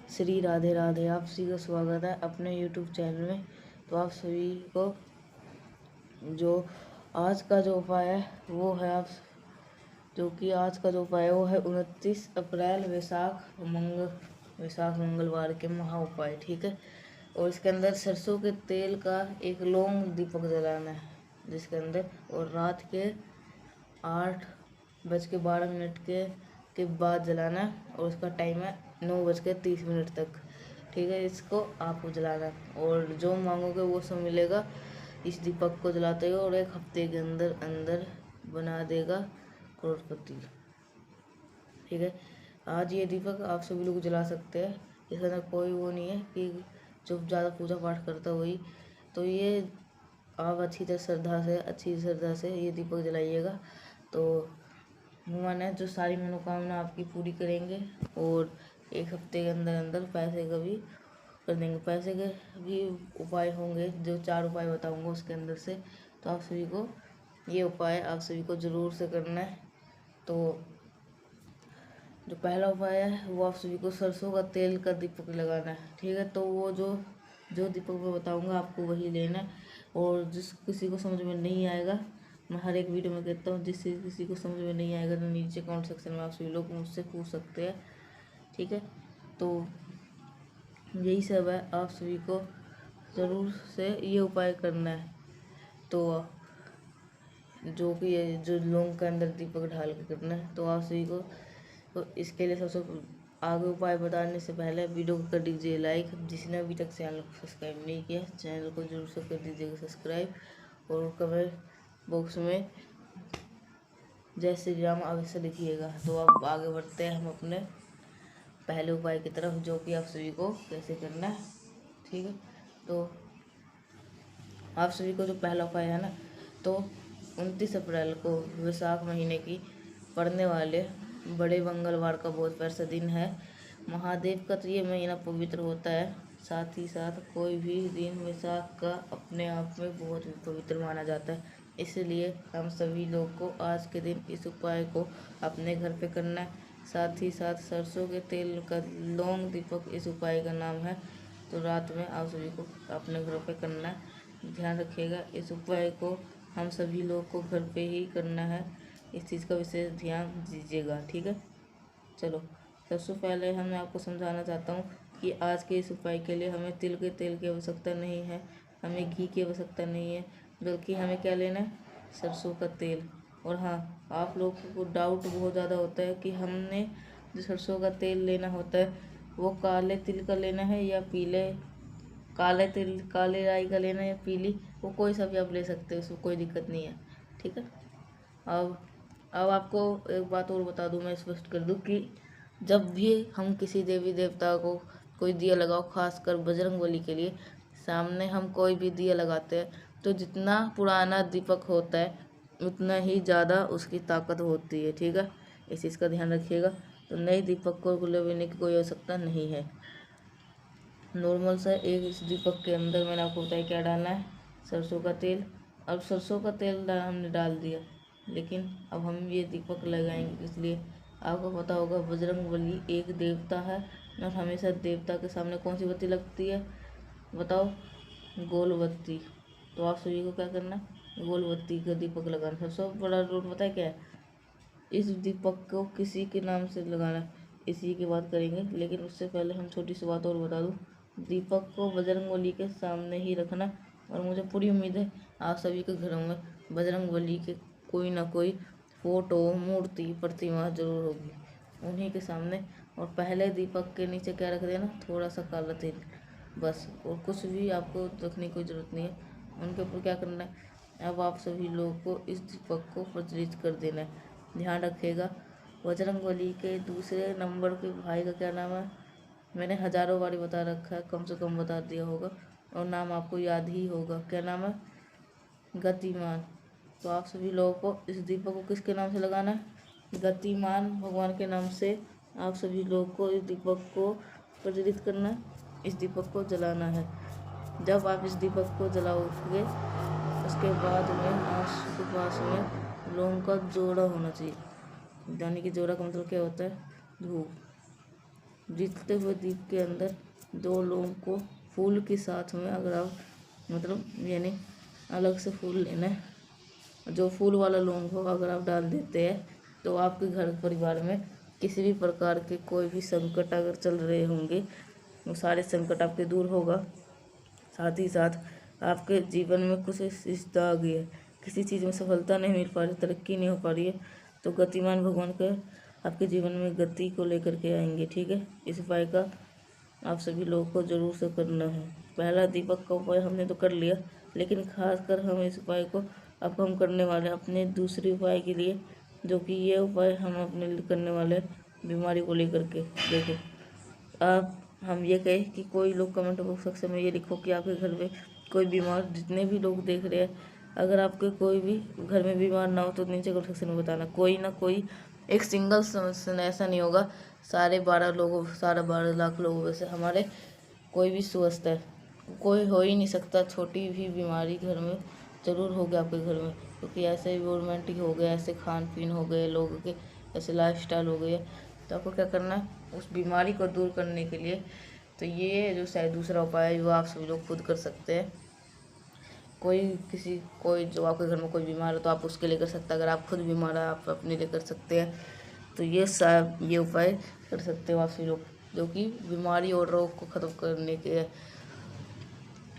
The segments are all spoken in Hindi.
श्री राधे राधे। आप सभी का स्वागत है अपने यूट्यूब चैनल में। तो आप सभी को जो आज का जो उपाय है वो है आज का जो उपाय है वो है 29 अप्रैल वैशाख मंगलवार के महा उपाय। ठीक है। और इसके अंदर सरसों के तेल का एक लौंग दीपक जलाना है जिसके अंदर, और रात के 8:12 के बाद जलाना है, और उसका टाइम है 9:30 तक। ठीक है। इसको आपको जलाना है और जो मांगोगे वो सब मिलेगा इस दीपक को जलाते हुए, और 1 हफ्ते के अंदर अंदर बना देगा करोड़पति। ठीक है। आज ये दीपक आप सभी लोग जला सकते हैं। इसके अंदर कोई वो नहीं है कि जो ज़्यादा पूजा पाठ करता वही। तो ये आप अच्छी श्रद्धा से ये दीपक जलाइएगा। तो भगवान है जो सारी मनोकामना आपकी पूरी करेंगे, और 1 हफ्ते के अंदर अंदर पैसे का भी कर देंगे। पैसे के भी उपाय होंगे, जो 4 उपाय बताऊंगा उसके अंदर से। तो आप सभी को ये उपाय आप सभी को ज़रूर से करना है। तो जो पहला उपाय है वो आप सभी को सरसों का तेल का दीपक लगाना है। ठीक है। तो वो जो दीपक मैं बताऊंगा आपको वही लेना है। और जिस किसी को समझ में नहीं आएगा, मैं हर एक वीडियो में कहता हूँ, जिससे किसी को समझ में नहीं आएगा तो नीचे कमेंट सेक्शन में आप सभी लोग मुझसे पूछ सकते हैं। ठीक है। तो यही सब है, आप सभी को ज़रूर से ये उपाय करना है। तो जो कि ये जो लौंग के अंदर दीपक ढाल के करना है। तो आप सभी को तो इसके लिए सबसे आगे उपाय बताने से पहले वीडियो को कर दीजिए लाइक। जिसने अभी तक चैनल को सब्सक्राइब नहीं किया, चैनल को जरूर से कर दीजिएगा सब्सक्राइब, और कमेंट बॉक्स में जय श्री राम अवश्य लिखिएगा। तो अब आगे बढ़ते हैं हम अपने पहले उपाय की तरफ, जो कि आप सभी को कैसे करना है। ठीक है। तो आप सभी को जो पहला उपाय है ना, तो 29 अप्रैल को वैशाख महीने की पड़ने वाले बड़े मंगलवार का बहुत पैसा दिन है। महादेव का तो ये महीना पवित्र होता है, साथ ही साथ कोई भी दिन वैशाख का अपने आप में बहुत पवित्र माना जाता है। इसलिए हम सभी लोग को आज के दिन इस उपाय को अपने घर पे करना है। साथ ही साथ सरसों के तेल का लौंग दीपक इस उपाय का नाम है। तो रात में आप सभी को अपने घरों पे करना है। ध्यान रखिएगा, इस उपाय को हम सभी लोग को घर पे ही करना है। इस चीज़ का विशेष ध्यान दीजिएगा। ठीक है। चलो, सबसे पहले मैं आपको समझाना चाहता हूँ कि आज के इस उपाय के लिए हमें तिल के तेल की आवश्यकता नहीं है, हमें घी की आवश्यकता नहीं है, बल्कि हमें क्या लेना है, सरसों का तेल। और हाँ, आप लोगों को डाउट बहुत ज़्यादा होता है कि हमने जो सरसों का तेल लेना होता है वो काले तिल का लेना है या काले राई का लेना है या पीली, वो कोई सा भी आप ले सकते हो, उसमें कोई दिक्कत नहीं है। ठीक है। अब आपको एक बात और बता दूं, मैं स्पष्ट कर दूं कि जब भी हम किसी देवी देवता को कोई दिया लगाओ, खासकर बजरंगबली के लिए सामने हम कोई भी दिया लगाते हैं, तो जितना पुराना दीपक होता है उतना ही ज़्यादा उसकी ताकत होती है। ठीक है। इस चीज़ का ध्यान रखिएगा। तो नए दीपक को लेने की कोई आवश्यकता नहीं है। नॉर्मल सा एक इस दीपक के अंदर मैंने आपको बताया क्या डालना है, सरसों का तेल। अब सरसों का तेल हमने डाल दिया, लेकिन अब हम ये दीपक लगाएंगे, इसलिए आपको पता होगा बजरंगबली एक देवता है और हमेशा देवता के सामने कौन सी बत्ती लगती है, बताओ, गोल बत्ती। तो आप सभी को क्या करना है, गोल बत्ती का दीपक लगाना। सबसे बड़ा रूल पता है क्या है, इस दीपक को किसी के नाम से लगाना है, इसी की बात करेंगे। लेकिन उससे पहले हम छोटी सी बात और बता दूं, दीपक को बजरंगबली के सामने ही रखना। और मुझे पूरी उम्मीद है आप सभी के घरों में बजरंगबली के कोई ना कोई फोटो, मूर्ति, प्रतिमा जरूर होगी, उन्हीं के सामने। और पहले दीपक के नीचे क्या रख देना, थोड़ा सा काला तेल, बस। और कुछ भी आपको रखने की कोई ज़रूरत नहीं है। उनके ऊपर क्या करना है, अब आप सभी लोगों को इस दीपक को प्रज्वलित कर देना है। ध्यान रखिएगा, बजरंगबली के दूसरे नंबर के भाई का क्या नाम है, मैंने हज़ारों बारी बता रखा है, कम से कम बता दिया होगा, और नाम आपको याद ही होगा। क्या नाम है, गतिमान। तो आप सभी लोगों को इस दीपक को किसके नाम से लगाना है, गतिमान भगवान के नाम से आप सभी लोगों को इस दीपक को प्रज्वलित करना है, इस दीपक को जलाना है। जब आप इस दीपक को जलाओगे उसके बाद में आपके पास में लौंग का जोड़ा होना चाहिए। यानी कि जोड़ा का मतलब क्या होता है, धूप। जीतते हुए दीप के अंदर 2 लोगों को फूल के साथ में, अगर आप मतलब यानी अलग से फूल लेना है, जो फूल वाला लौंग हो अगर आप डाल देते हैं तो आपके घर परिवार में किसी भी प्रकार के कोई भी संकट अगर चल रहे होंगे वो सारे संकट आपके दूर होगा। साथ ही साथ आपके जीवन में कुछ स्थिरता आ गई है, किसी चीज़ में सफलता नहीं मिल पा रही, तरक्की नहीं हो पा रही है, तो गतिमान भगवान के आपके जीवन में गति को लेकर के आएंगे। ठीक है, इस उपाय का आप सभी लोगों को ज़रूर से करना है। पहला दीपक का उपाय हमने तो कर लिया, लेकिन खासकर हम इस उपाय को अब हम करने वाले हैं अपने दूसरे उपाय के लिए, जो कि ये उपाय हम अपने लिए करने वाले हैं बीमारी को लेकर के। देखो, आप हम ये कहें कि कोई लोग कमेंट बॉक्स सेक्शन में ये लिखो कि आपके घर में कोई बीमार, जितने भी लोग देख रहे हैं, अगर आपके कोई भी घर में बीमार ना हो तो नीचे कमेंट सेक्शन में बताना। कोई ना कोई एक सिंगल समस्या ऐसा नहीं होगा, सारे 12 लाख लोगों में से हमारे कोई भी स्वस्थ है, कोई हो ही नहीं सकता। छोटी भी बीमारी घर में ज़रूर हो गया आपके घर में, क्योंकि ऐसे इन्वायरमेंट हो गया, ऐसे खान पीन हो गए लोगों के, ऐसे लाइफस्टाइल हो गए। तो आपको क्या करना है उस बीमारी को दूर करने के लिए, तो ये जो शायद दूसरा उपाय है वो आप सभी लोग खुद कर सकते हैं। कोई जो आपके घर में कोई बीमार हो तो आप उसके लिए कर सकते हैं, अगर आप खुद बीमार है आप अपने लिए कर सकते हैं। तो ये उपाय कर सकते हो आप सभी लोग, जो कि बीमारी और रोग को ख़त्म करने के,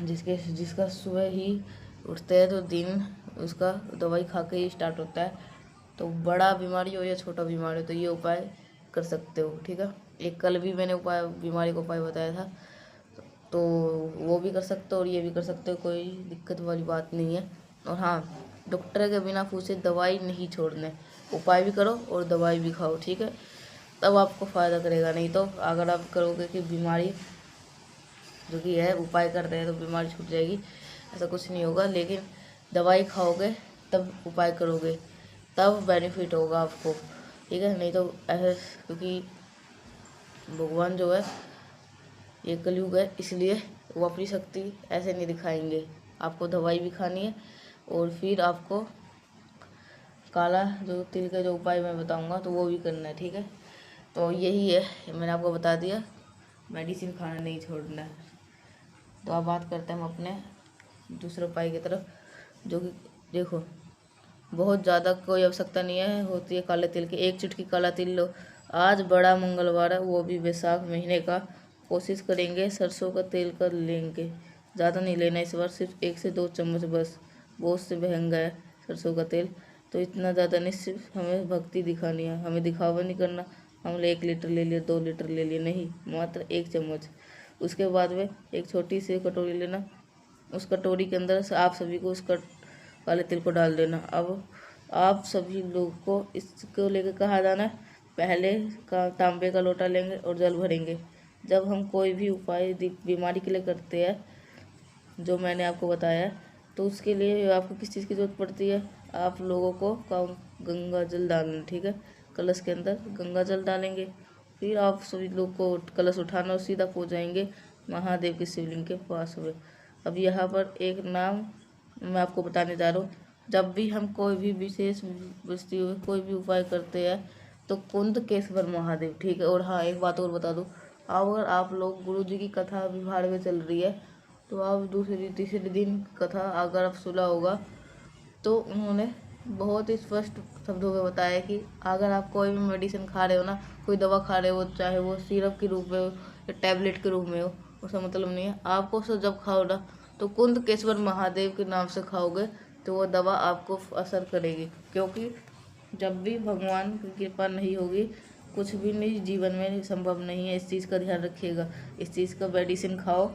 जिसका सुबह ही उठते हैं तो दिन उसका दवाई खा के ही स्टार्ट होता है। तो बड़ा बीमारी हो या छोटा बीमारी हो तो ये उपाय कर सकते हो। ठीक है, एक कल भी मैंने बीमारी का उपाय बताया था, तो वो भी कर सकते हो और ये भी कर सकते हो, कोई दिक्कत वाली बात नहीं है। और हाँ, डॉक्टर के बिना पूछे दवाई नहीं छोड़ने, उपाय भी करो और दवाई भी खाओ। ठीक है, तब आपको फ़ायदा करेगा। नहीं तो अगर आप करोगे कि बीमारी जो कि है उपाय कर रहे हैं तो बीमारी छूट जाएगी, ऐसा कुछ नहीं होगा। लेकिन दवाई खाओगे तब उपाय करोगे तब बेनिफिट होगा आपको। ठीक है, नहीं तो ऐसे, क्योंकि भगवान जो है ये कलयुग है, इसलिए वो अपनी शक्ति ऐसे नहीं दिखाएंगे। आपको दवाई भी खानी है और फिर आपको काला जो तिल का जो उपाय मैं बताऊंगा तो वो भी करना है। ठीक है, तो यही है, मैंने आपको बता दिया, मेडिसिन खाना नहीं छोड़ना है। तो अब बात करते हैं हम अपने दूसरे उपाय की तरफ, जो कि देखो बहुत ज़्यादा कोई आवश्यकता नहीं है, होती है काले तिल की। एक चुटकी काला तिल लो, आज बड़ा मंगलवार है, वो भी वैशाख महीने का, कोशिश करेंगे सरसों का तेल कर लेंगे, ज़्यादा नहीं लेना इस बार, सिर्फ 1 से 2 चम्मच बस। बहुत से महंगा है सरसों का तेल, तो इतना ज़्यादा नहीं, सिर्फ हमें भक्ति दिखानी है, हमें दिखावा नहीं करना। हमने 1 लीटर ले लिया, 2 लीटर ले लिया, नहीं, मात्र 1 चम्मच। उसके बाद में एक छोटी सी कटोरी लेना, उस कटोरी के अंदर से आप सभी को उसका काले तिल को डाल देना। अब आप सभी लोग को इसको लेकर कहा जाना है, पहले का तांबे का लोटा लेंगे और जल भरेंगे। जब हम कोई भी उपाय बीमारी के लिए करते हैं जो मैंने आपको बताया, तो उसके लिए आपको किस चीज़ की ज़रूरत पड़ती है, आप लोगों को गंगा जल डालना। ठीक है, कलश के अंदर गंगा जल डालेंगे, फिर आप सभी लोग को कलश उठाना और सीधा पहुँच जाएंगे महादेव के शिवलिंग के पास हुए। अब यहाँ पर एक नाम मैं आपको बताने जा रहा हूँ। जब भी हम कोई भी विशेष वस्तु कोई भी उपाय करते हैं तो कुंदकेश्वर महादेव। ठीक है, और हाँ एक बात और बता दूँ, अगर आप लोग गुरु जी की कथा अभी भाड़ में चल रही है तो आप दूसरे तीसरे दिन कथा अगर आप सुना होगा तो उन्होंने बहुत ही स्पष्ट शब्दों में बताया कि अगर आप कोई भी मेडिसिन खा रहे हो ना, कोई दवा खा रहे हो, चाहे वो सिरप के रूप में हो या टैबलेट के रूप में हो, उसका मतलब नहीं है। आपको उसे जब खाओ ना तो कुंदकेश्वर महादेव के नाम से खाओगे तो वो दवा आपको असर करेगी, क्योंकि जब भी भगवान की कृपा नहीं होगी कुछ भी नहीं जीवन में संभव नहीं है। इस चीज़ का ध्यान रखिएगा, इस चीज़ का मेडिसिन खाओ,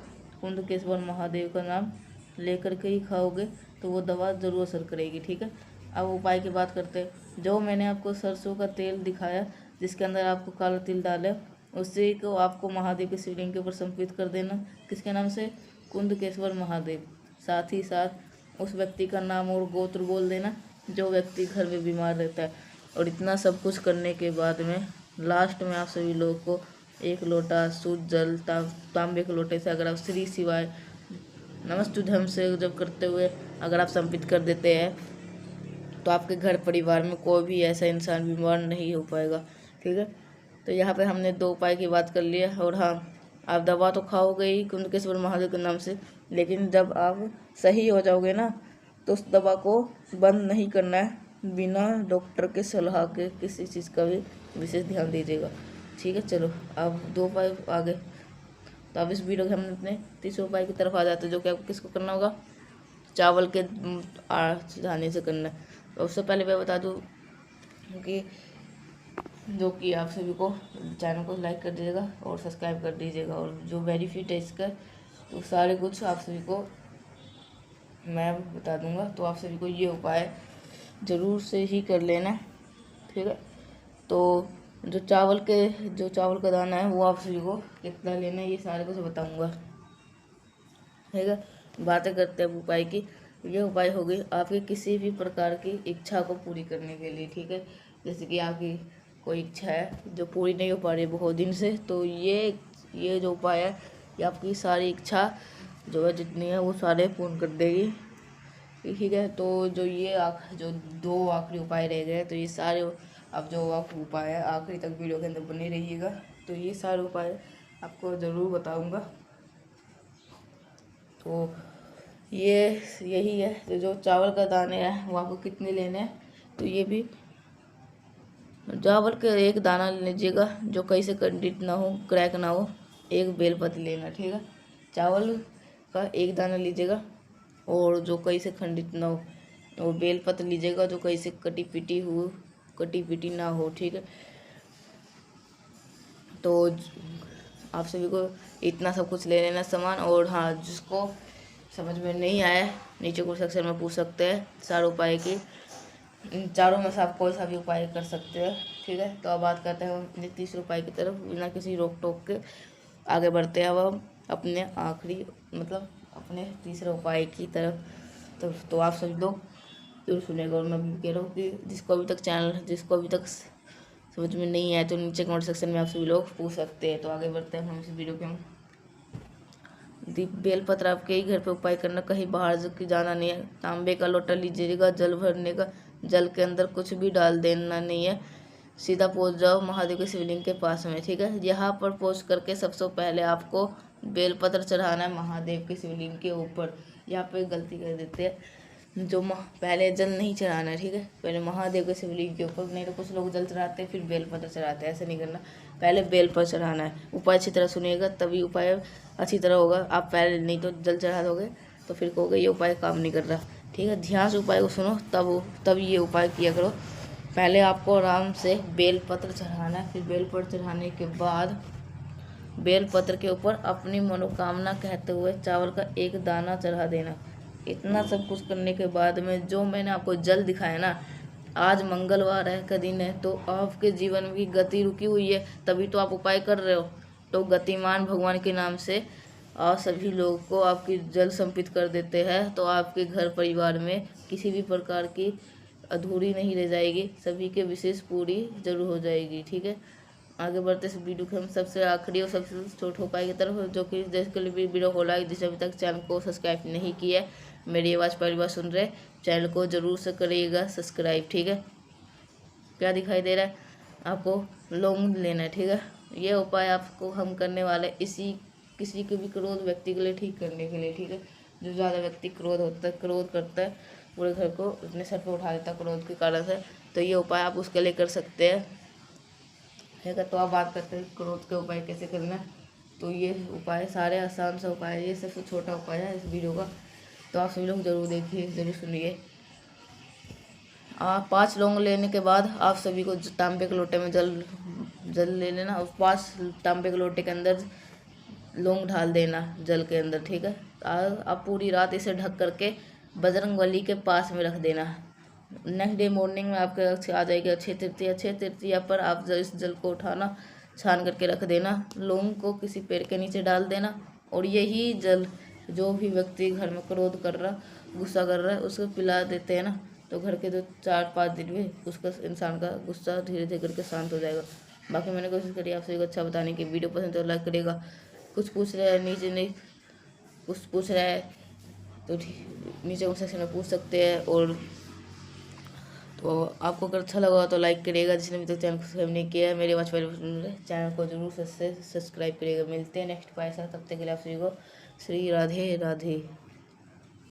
कुंदकेश्वर महादेव का नाम लेकर के ही खाओगे तो वो दवा ज़रूर असर करेगी। ठीक है, अब उपाय की बात करते हैं। जो मैंने आपको सरसों का तेल दिखाया जिसके अंदर आपको काला तिल डाले, उसी को आपको महादेव के शिवलिंग के ऊपर समर्पित कर देना। किसके नाम से? कुंदकेश्वर महादेव। साथ ही साथ उस व्यक्ति का नाम और गोत्र बोल देना जो व्यक्ति घर में बीमार रहता है। और इतना सब कुछ करने के बाद में लास्ट में आप सभी लोगों को 1 लोटा शुद्ध जल तांबे के लोटे से अगर आप श्री शिवाय नमस्तुभ्यम से जब करते हुए अगर आप समर्पित कर देते हैं तो आपके घर परिवार में कोई भी ऐसा इंसान बीमार नहीं हो पाएगा। ठीक है, तो यहाँ पे हमने 2 उपाय की बात कर लिया। और हाँ, आप दवा तो खाओगे ही कुंडकेश्वर महादेव के नाम से, लेकिन जब आप सही हो जाओगे ना तो उस दवा को बंद नहीं करना है बिना डॉक्टर के सलाह के। किसी चीज़ का भी विशेष ध्यान दीजिएगा, ठीक है। चलो अब 2 उपाय आ गए, तो अब इस वीडियो के हम अपने तीसरे उपाय की तरफ आ जाते हैं, जो कि आपको किसको करना होगा, चावल के चढ़ाने से करना है। तो उससे पहले मैं बता दूँ कि आप सभी को चैनल को लाइक कर दीजिएगा और सब्सक्राइब कर दीजिएगा, और जो बेनिफिट है इसका तो सारे कुछ आप सभी को मैं बता दूंगा। तो आप सभी को ये उपाय ज़रूर से ही कर लेना, ठीक है। तो जो चावल का दाना है वो आप सभी को कितना लेना है ये सारे कुछ बताऊंगा, ठीक है। बातें करते हैं उपाय की। ये उपाय हो गई आपकी किसी भी प्रकार की इच्छा को पूरी करने के लिए, ठीक है। जैसे कि आपकी कोई इच्छा है जो पूरी नहीं हो पा रही बहुत दिन से, तो ये जो उपाय है ये आपकी सारी इच्छा जो है जितनी है वो सारे पूर्ण कर देगी, ठीक है। तो जो 2 आखिरी उपाय रह गए, तो ये सारे अब जो आपको उपाय है आखिरी तक वीडियो के अंदर बने रहिएगा। तो ये सारे उपाय आपको ज़रूर बताऊंगा। तो यही है। तो जो चावल का दाने हैं वो आपको कितने लेने हैं, तो ये भी चावल का 1 दाना लीजिएगा जो कहीं से खंडित ना हो, क्रैक ना हो। 1 बेलपत्र लेना, ठीक है। चावल का 1 दाना लीजिएगा और जो कहीं से खंडित ना हो, और बेलपत्र लीजिएगा जो कहीं से कटी पिटी ना हो, ठीक है। तो आप सभी को इतना सब कुछ ले लेना सामान। और हाँ, जिसको समझ में नहीं आया नीचे को सेक्शन में पूछ सकते हैं सारे उपाय की। इन चारों में से आप कोई सा भी उपाय कर सकते हैं, ठीक है। तो अब बात करते हैं हम अपने तीसरे उपाय की तरफ। बिना किसी रोक टोक के आगे बढ़ते हैं अब हम अपने अपने तीसरे उपाय की तरफ। तो आप सभी लोग जरूर सुनेगा। और मैं भी कह रहा हूँ कि जिसको अभी तक समझ में नहीं आया तो नीचे कमेंट सेक्शन में आप सभी लोग पूछ सकते हैं। तो आगे बढ़ते हैं हम इस वीडियो के। बेलपत्र आपके ही घर पे उपाय करना, कहीं बाहर जाना नहीं है। तांबे का लोटा लीजिएगा जल भरने का, जल के अंदर कुछ भी डाल देना नहीं है। सीधा पहुंच जाओ महादेव के शिवलिंग के पास में, ठीक है। यहाँ पर पहुंच करके सबसे पहले आपको बेलपत्र चढ़ाना है महादेव के शिवलिंग के ऊपर। यहाँ पे गलती कर देते हैं, पहले जल नहीं चढ़ाना है, ठीक है। पहले महादेव के शिवलिंग के ऊपर, नहीं तो कुछ लोग जल चढ़ाते हैं फिर बेलपत्र चढ़ाते हैं, ऐसा नहीं करना। पहले बेलपत्र चढ़ाना है। उपाय अच्छी तरह सुनिएगा तभी उपाय अच्छी तरह होगा। आप पहले नहीं तो जल चढ़ा दोगे तो फिर कहोगे ये उपाय काम नहीं कर रहा, ठीक है। ध्यान से उपाय को सुनो तब ये उपाय किया करो। पहले आपको आराम से बेलपत्र चढ़ाना है, फिर बेलपत्र चढ़ाने के बाद बेलपत्र के ऊपर अपनी मनोकामना कहते हुए चावल का 1 दाना चढ़ा देना। इतना सब कुछ करने के बाद में जो मैंने आपको जल दिखाया ना, आज मंगलवार है का दिन है, तो आपके जीवन की गति रुकी हुई है, तभी तो आप उपाय कर रहे हो। तो गतिमान भगवान के नाम से और सभी लोगों को आपकी जल संपित कर देते हैं, तो आपके घर परिवार में किसी भी प्रकार की अधूरी नहीं रह जाएगी, सभी के विशेष पूरी जरूर हो जाएगी, ठीक है। आगे बढ़ते इस वीडियो के हम सबसे आखिरी और सबसे छोटे उपाय की तरफ, जो कि जिसके लिए वीडियो को लाइक, जिसने अभी तक चैनल को सब्सक्राइब नहीं किया है, मेरी आवाज़ पहली बार सुन रहे, चैनल को जरूर से करिएगा सब्सक्राइब, ठीक है। क्या दिखाई दे रहा है आपको, लौंग लेना है, ठीक है। ये उपाय आपको हम करने वाले किसी के भी क्रोध व्यक्ति के लिए ठीक करने के लिए, ठीक है। जो ज़्यादा व्यक्ति क्रोध करता है, पूरे घर को अपने सर पर उठा देता है क्रोध के कारण से, तो ये उपाय आप उसके लिए कर सकते हैं, ठीक है। तो आप बात करते हैं क्रोध के उपाय कैसे करना है। तो ये उपाय सारे आसान सा उपाय है, ये सबसे छोटा उपाय है इस वीडियो का। तो आप सभी लोग जरूर देखिए, जरूर सुनिए। 5 लौंग लेने के बाद आप सभी को तांबे के लोटे में जल ले लेना, और 5 तांबे के लोटे के अंदर लौंग डाल देना जल के अंदर, ठीक है। आप पूरी रात इसे ढक करके बजरंगबली के पास में रख देना। नेक्स्ट डे मॉर्निंग में आपके आ जाएगी अक्षय तृतीया पर आप इस जल को उठाना, छान करके रख देना, लौंग को किसी पेड़ के नीचे डाल देना, और यही जल जो भी व्यक्ति घर में क्रोध कर रहा, गुस्सा कर रहा है, उसको पिला देते हैं ना, तो घर के जो 4-5 दिन में उसका इंसान का गुस्सा धीरे धीरे करके शांत हो जाएगा। बाकी मैंने कोशिश करी आप सभी को अच्छा बताने की। वीडियो पसंद तो लाइक करेगा। कुछ पूछ रहे हैं नीचे, नहीं कुछ पूछ रहे हैं तो नीचे कमेंट सेक्शन में पूछ सकते हैं। और तो आपको अगर अच्छा लगा तो लाइक करिएगा, जिसने अभी तक चैनल को सब्सक्राइब नहीं किया है मेरे वाच चैनल को जरूर सब्सक्राइब करिएगा। मिलते हैं नेक्स्ट पाए साथ, तब तक के लिए आप सभी को श्री राधे राधे।